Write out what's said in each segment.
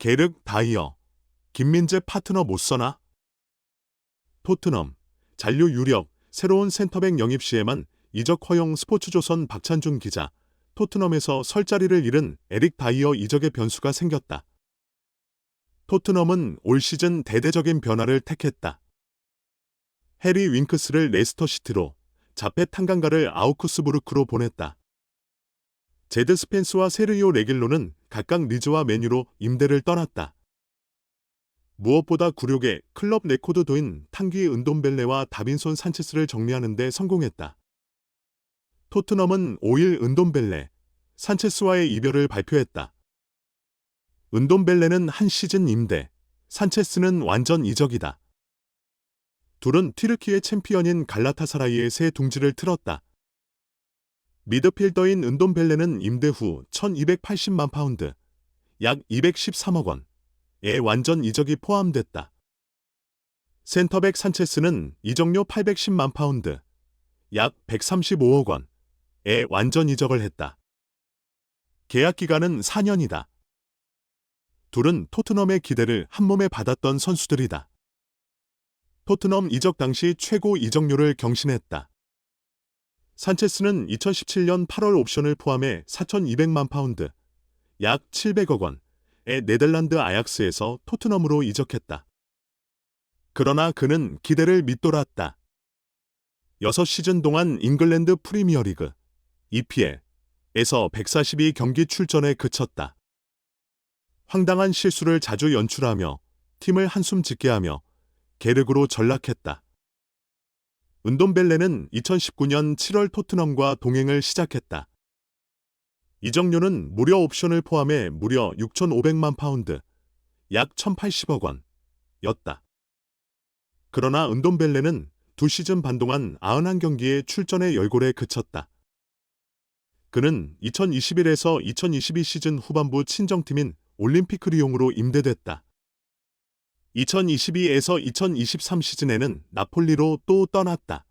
게르 다이어, 김민재 파트너 못 써나? 토트넘, 잔류 유력, 새로운 센터백 영입 시에만 이적 허용 스포츠조선 박찬준 기자, 토트넘에서 설 자리를 잃은 에릭 다이어 이적의 변수가 생겼다. 토트넘은 올 시즌 대대적인 변화를 택했다. 해리 윙크스를 레스터시티로, 자페 탕강가를 아우크스부르크로 보냈다. 제드 스펜스와 세르히오 레길로는 각각 리즈와 맨유로 임대를 떠났다. 무엇보다 굴욕의 클럽 레코드도인 탕귀 은돔벨레와 다빈손 산체스를 정리하는 데 성공했다. 토트넘은 5일 은돔벨레, 산체스와의 이별을 발표했다. 은돔벨레는 한 시즌 임대, 산체스는 완전 이적이다. 둘은 튀르키예 챔피언인 갈라타사라이의 새 둥지를 틀었다. 미드필더인 은돔벨레는 임대 후 1280만 파운드, 약 213억 원의 완전 이적이 포함됐다. 센터백 산체스는 이적료 810만 파운드, 약 135억 원의 완전 이적을 했다. 계약 기간은 4년이다. 둘은 토트넘의 기대를 한몸에 받았던 선수들이다. 토트넘 이적 당시 최고 이적료를 경신했다. 산체스는 2017년 8월 옵션을 포함해 4,200만 파운드, 약 700억 원의 네덜란드 아약스에서 토트넘으로 이적했다. 그러나 그는 기대를 밑돌았다. 6시즌 동안 잉글랜드 프리미어리그, EPL에서 142경기 출전에 그쳤다. 황당한 실수를 자주 연출하며 팀을 한숨 짓게 하며 게르그로 전락했다. 은돔벨레는 2019년 7월 토트넘과 동행을 시작했다. 이적료는 무려 옵션을 포함해 무려 6,500만 파운드, 약 1,080억 원이었다. 그러나 은돔벨레는 2시즌 반 동안 91경기의 출전의 열골에 그쳤다. 그는 2021에서 2022 시즌 후반부 친정팀인 올림피크 리옹으로 임대됐다. 2022에서 2023 시즌에는 나폴리로 또 떠났다.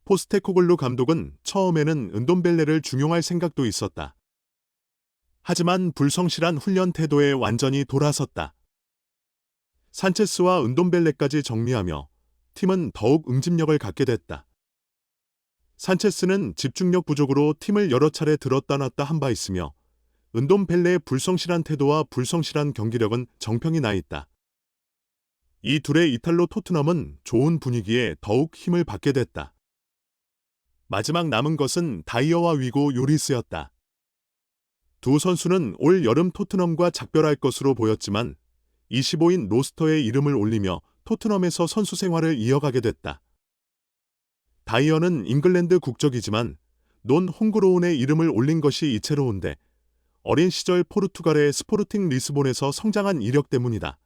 포스테코글루 감독은 처음에는 은돔벨레를 중용할 생각도 있었다. 하지만 불성실한 훈련 태도에 완전히 돌아섰다. 산체스와 은돔벨레까지 정리하며 팀은 더욱 응집력을 갖게 됐다. 산체스는 집중력 부족으로 팀을 여러 차례 들었다 놨다 한 바 있으며 은돔벨레의 불성실한 태도와 불성실한 경기력은 정평이 나 있다. 이 둘의 이탈로 토트넘은 좋은 분위기에 더욱 힘을 받게 됐다. 마지막 남은 것은 다이어와 위고 요리스였다. 두 선수는 올 여름 토트넘과 작별할 것으로 보였지만 25인 로스터에 이름을 올리며 토트넘에서 선수 생활을 이어가게 됐다. 다이어는 잉글랜드 국적이지만 논 홍그로운의 이름을 올린 것이 이채로운데 어린 시절 포르투갈의 스포르팅 리스본에서 성장한 이력 때문이다.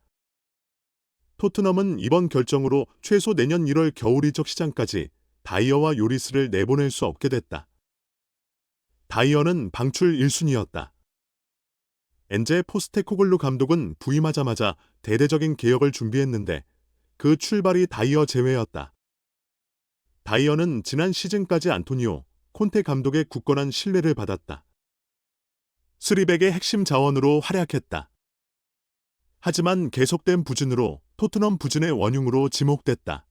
토트넘은 이번 결정으로 최소 내년 1월 겨울 이적 시장까지 다이어와 요리스를 내보낼 수 없게 됐다. 다이어는 방출 1순위였다. 엔제 포스테코글루 감독은 부임하자마자 대대적인 개혁을 준비했는데 그 출발이 다이어 제외였다. 다이어는 지난 시즌까지 안토니오 콘테 감독의 굳건한 신뢰를 받았다. 스리백의 핵심 자원으로 활약했다. 하지만 계속된 부진으로 토트넘 부진의 원흉으로 지목됐다.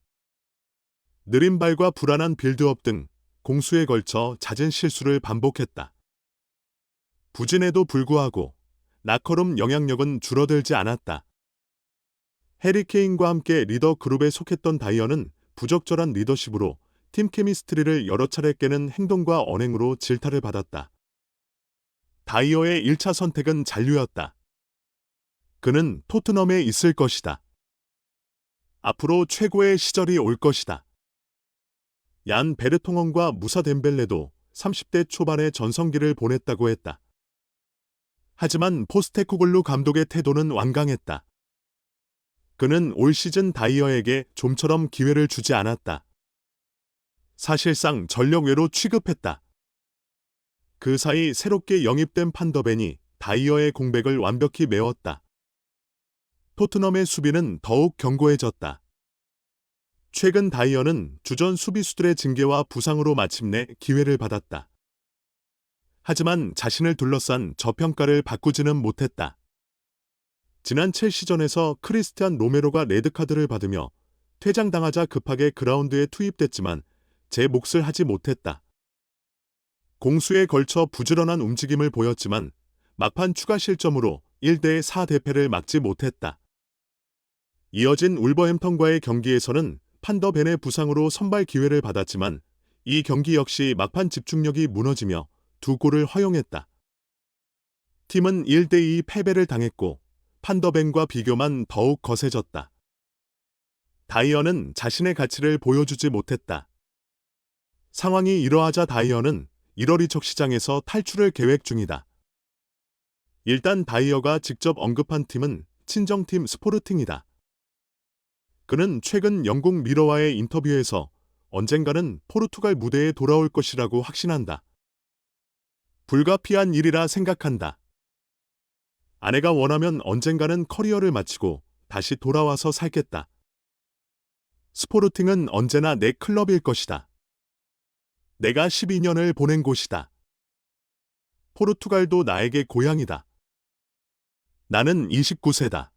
느린 발과 불안한 빌드업 등 공수에 걸쳐 잦은 실수를 반복했다. 부진에도 불구하고 나커룸 영향력은 줄어들지 않았다. 해리 케인과 함께 리더 그룹에 속했던 다이어는 부적절한 리더십으로 팀 케미스트리를 여러 차례 깨는 행동과 언행으로 질타를 받았다. 다이어의 1차 선택은 잔류였다. 그는 토트넘에 있을 것이다. 앞으로 최고의 시절이 올 것이다. 얀 베르통원과 무사 덴벨레도 30대 초반의 전성기를 보냈다고 했다. 하지만 포스테코글루 감독의 태도는 완강했다. 그는 올 시즌 다이어에게 좀처럼 기회를 주지 않았다. 사실상 전력 외로 취급했다. 그 사이 새롭게 영입된 판더벤이 다이어의 공백을 완벽히 메웠다. 토트넘의 수비는 더욱 견고해졌다. 최근 다이어는 주전 수비수들의 징계와 부상으로 마침내 기회를 받았다. 하지만 자신을 둘러싼 저평가를 바꾸지는 못했다. 지난 첼시전에서 크리스티안 로메로가 레드카드를 받으며 퇴장당하자 급하게 그라운드에 투입됐지만 제 몫을 하지 못했다. 공수에 걸쳐 부지런한 움직임을 보였지만 막판 추가 실점으로 1대4 대패를 막지 못했다. 이어진 울버햄턴과의 경기에서는 판더벤의 부상으로 선발 기회를 받았지만 이 경기 역시 막판 집중력이 무너지며 2골을 허용했다. 팀은 1대2 패배를 당했고 판더벤과 비교만 더욱 거세졌다. 다이어는 자신의 가치를 보여주지 못했다. 상황이 이러하자 다이어는 1월 이적 시장에서 탈출을 계획 중이다. 일단 다이어가 직접 언급한 팀은 친정팀 스포르팅이다. 그는 최근 영국 미러와의 인터뷰에서 언젠가는 포르투갈 무대에 돌아올 것이라고 확신한다. 불가피한 일이라 생각한다. 아내가 원하면 언젠가는 커리어를 마치고 다시 돌아와서 살겠다. 스포르팅은 언제나 내 클럽일 것이다. 내가 12년을 보낸 곳이다. 포르투갈도 나에게 고향이다. 나는 29세다.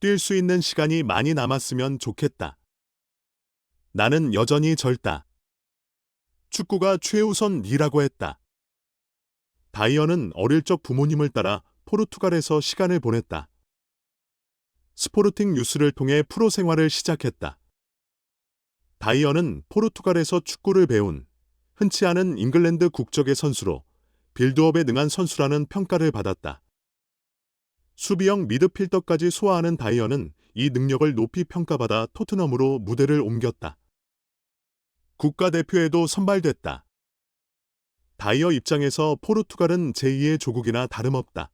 뛸 수 있는 시간이 많이 남았으면 좋겠다. 나는 여전히 젊다. 축구가 최우선 일이라고 했다. 다이어는 어릴 적 부모님을 따라 포르투갈에서 시간을 보냈다. 스포르팅 뉴스를 통해 프로 생활을 시작했다. 다이어는 포르투갈에서 축구를 배운 흔치 않은 잉글랜드 국적의 선수로 빌드업에 능한 선수라는 평가를 받았다. 수비형 미드필더까지 소화하는 다이어는 이 능력을 높이 평가받아 토트넘으로 무대를 옮겼다. 국가대표에도 선발됐다. 다이어 입장에서 포르투갈은 제2의 조국이나 다름없다.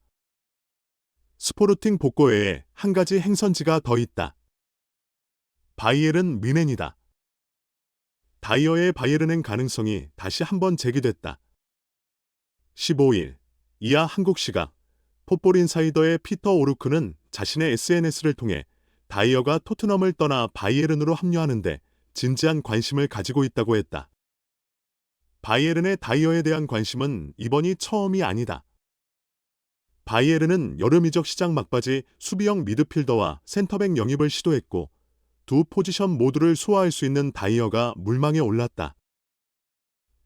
스포르팅 복고 외에 한 가지 행선지가 더 있다. 바이에른 뮌헨이다. 다이어의 바이에른행 가능성이 다시 한번 제기됐다. 15일 이하 한국 시각 풋볼인사이더의 피터 오르크는 자신의 SNS를 통해 다이어가 토트넘을 떠나 바이에른으로 합류하는데 진지한 관심을 가지고 있다고 했다. 바이에른의 다이어에 대한 관심은 이번이 처음이 아니다. 바이에른은 여름 이적 시장 막바지 수비형 미드필더와 센터백 영입을 시도했고 두 포지션 모두를 소화할 수 있는 다이어가 물망에 올랐다.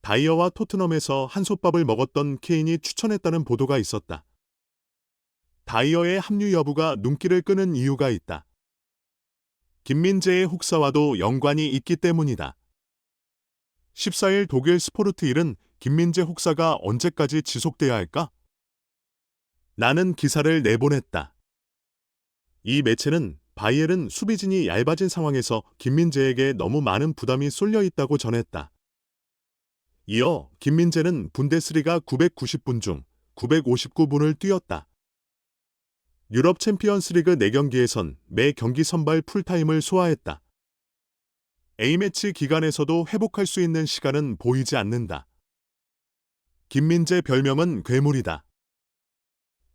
다이어와 토트넘에서 한솥밥을 먹었던 케인이 추천했다는 보도가 있었다. 다이어의 합류 여부가 눈길을 끄는 이유가 있다. 김민재의 혹사와도 연관이 있기 때문이다. 14일 독일 스포르트일은 김민재 혹사가 언제까지 지속돼야 할까? 나는 기사를 내보냈다. 이 매체는 바이에른 수비진이 얇아진 상황에서 김민재에게 너무 많은 부담이 쏠려 있다고 전했다. 이어 김민재는 분데스리가 990분 중 959분을 뛰었다. 유럽 챔피언스리그 4경기에선 매 경기 선발 풀타임을 소화했다. A매치 기간에서도 회복할 수 있는 시간은 보이지 않는다. 김민재 별명은 괴물이다.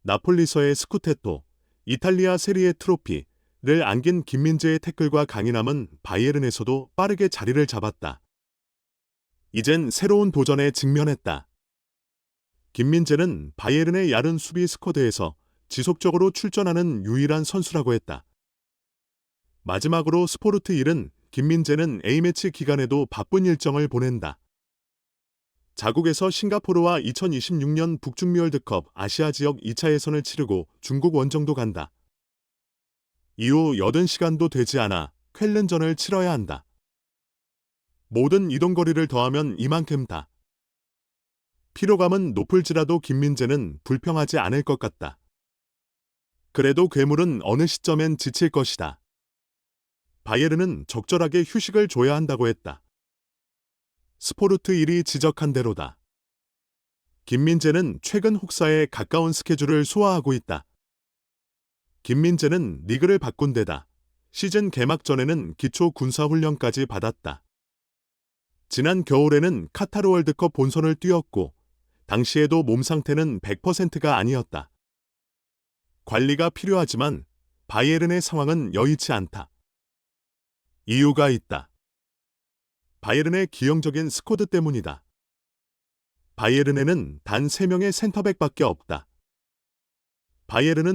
나폴리서의 스쿠테토, 이탈리아 세리에 트로피를 안긴 김민재의 태클과 강인함은 바이에른에서도 빠르게 자리를 잡았다. 이젠 새로운 도전에 직면했다. 김민재는 바이에른의 야른 수비 스쿼드에서 지속적으로 출전하는 유일한 선수라고 했다. 마지막으로 스포르트일은 김민재는 A매치 기간에도 바쁜 일정을 보낸다. 자국에서 싱가포르와 2026년 북중미 월드컵 아시아 지역 2차 예선을 치르고 중국 원정도 간다. 이후 80시간도 되지 않아 쾰른전을 치러야 한다. 모든 이동거리를 더하면 이만큼다. 피로감은 높을지라도 김민재는 불평하지 않을 것 같다. 그래도 괴물은 어느 시점엔 지칠 것이다. 바이에른은 적절하게 휴식을 줘야 한다고 했다. 스포르트1이 지적한 대로다. 김민재는 최근 혹사에 가까운 스케줄을 소화하고 있다. 김민재는 리그를 바꾼 데다 시즌 개막 전에는 기초 군사훈련까지 받았다. 지난 겨울에는 카타르 월드컵 본선을 뛰었고 당시에도 몸 상태는 100%가 아니었다. 관리가 필요하지만 바이에른의 상황은 여의치 않다. 이유가 있다. 바이에른의 기형적인 스쿼드 때문이다. 바이에른에는 단 3명의 센터백밖에 없다. 바이에른은